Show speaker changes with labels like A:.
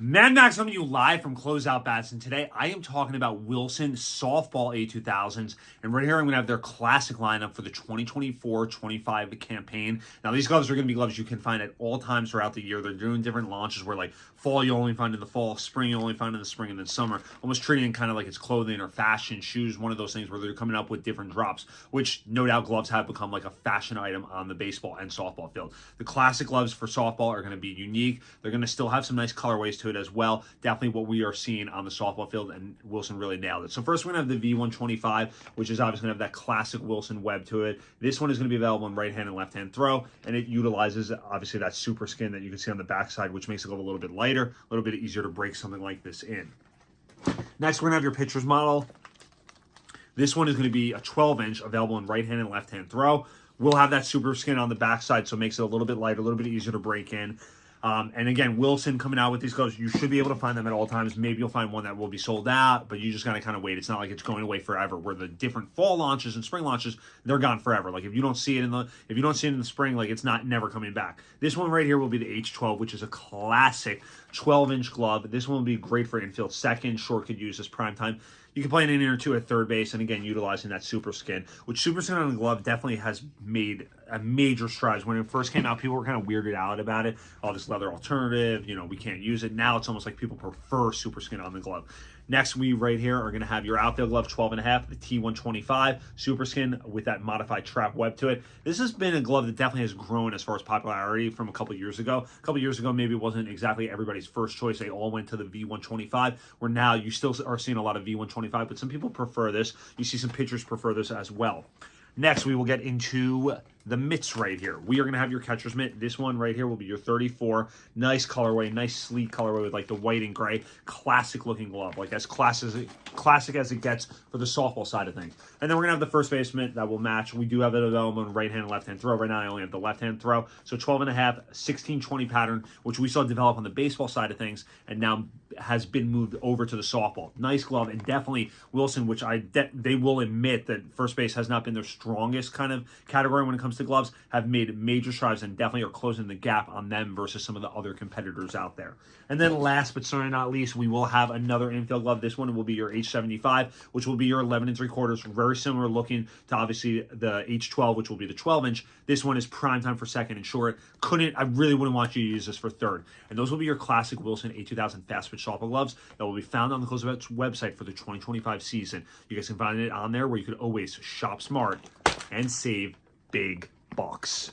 A: Mad Max coming to you live from Closeout Bats, and today I am talking about Wilson softball A2000s, and right here I'm going to have their classic lineup for the 2024-25 campaign. Now these gloves are going to be gloves you can find at all times throughout the year. They're doing different launches where like fall you only find in the fall, spring you only find in the spring, and then summer, almost treating it kind of like it's clothing or fashion, shoes, one of those things where they're coming up with different drops, which no doubt gloves have become like a fashion item on the baseball and softball field. The classic gloves for softball are going to be unique. They're going to still have some nice colorways to it as well. Definitely what we are seeing on the softball field, and Wilson really nailed it. So first we're going to have the V125, which is obviously going to have that classic Wilson web to it. This one is going to be available in right hand and left hand throw, and it utilizes obviously that super skin that you can see on the backside, which makes it go a little bit lighter, a little bit easier to break something like this in. Next we're going to have your pitcher's model. This one is going to be a 12-inch available in right hand and left hand throw. We'll have that super skin on the backside, so it makes it a little bit lighter, a little bit easier to break in. And again, Wilson coming out with these gloves, you should be able to find them at all times. Maybe you'll find one that will be sold out, but you just got to kind of wait. It's not like it's going away forever. Where the different fall launches and spring launches, they're gone forever. Like if you don't see it in the spring, like it's never coming back. This one right here will be the H12, which is a classic 12-inch glove. This one will be great for infield second. Short could use this prime time. You can play an inning or two at third base, and again, utilizing that super skin, which super skin on the glove definitely has made a major strides. When it first came out, people were kind of weirded out about it. Oh, this leather alternative, we can't use it. Now it's almost like people prefer super skin on the glove. Next, we right here are going to have your outfield glove 12.5, the T125 super skin with that modified trap web to it. This has been a glove that definitely has grown as far as popularity from a couple years ago. A couple years ago, maybe it wasn't exactly everybody's first choice. They all went to the V125, where now you still are seeing a lot of V125, but some people prefer this. You see some pitchers prefer this as well. Next, we will get into the mitts right here. We are going to have your catcher's mitt. This one right here will be your 34. Nice colorway, nice sleek colorway with like the white and gray. Classic looking glove, like as classic as it gets for the softball side of things. And then we're going to have the first base mitt that will match. We do have it available in right hand and left hand throw. Right now I only have the left hand throw. So 12.5, 16-20 pattern, which we saw develop on the baseball side of things, and now has been moved over to the softball. Nice glove, and definitely Wilson, which they will admit that first base has not been their strongest kind of category when it comes to gloves, have made major strides and definitely are closing the gap on them versus some of the other competitors out there. And then last but certainly not least, we will have another infield glove. This one will be your H75, which will be your 11 3/4, very similar looking to obviously the H12, which will be the 12-inch. This one is prime time for second and short. I really wouldn't want you to use this for third. And those will be your classic Wilson A2000 Fastpitch softball gloves that will be found on the Closeout website for the 2025 season. You guys can find it on there where you could always shop smart and save big bucks.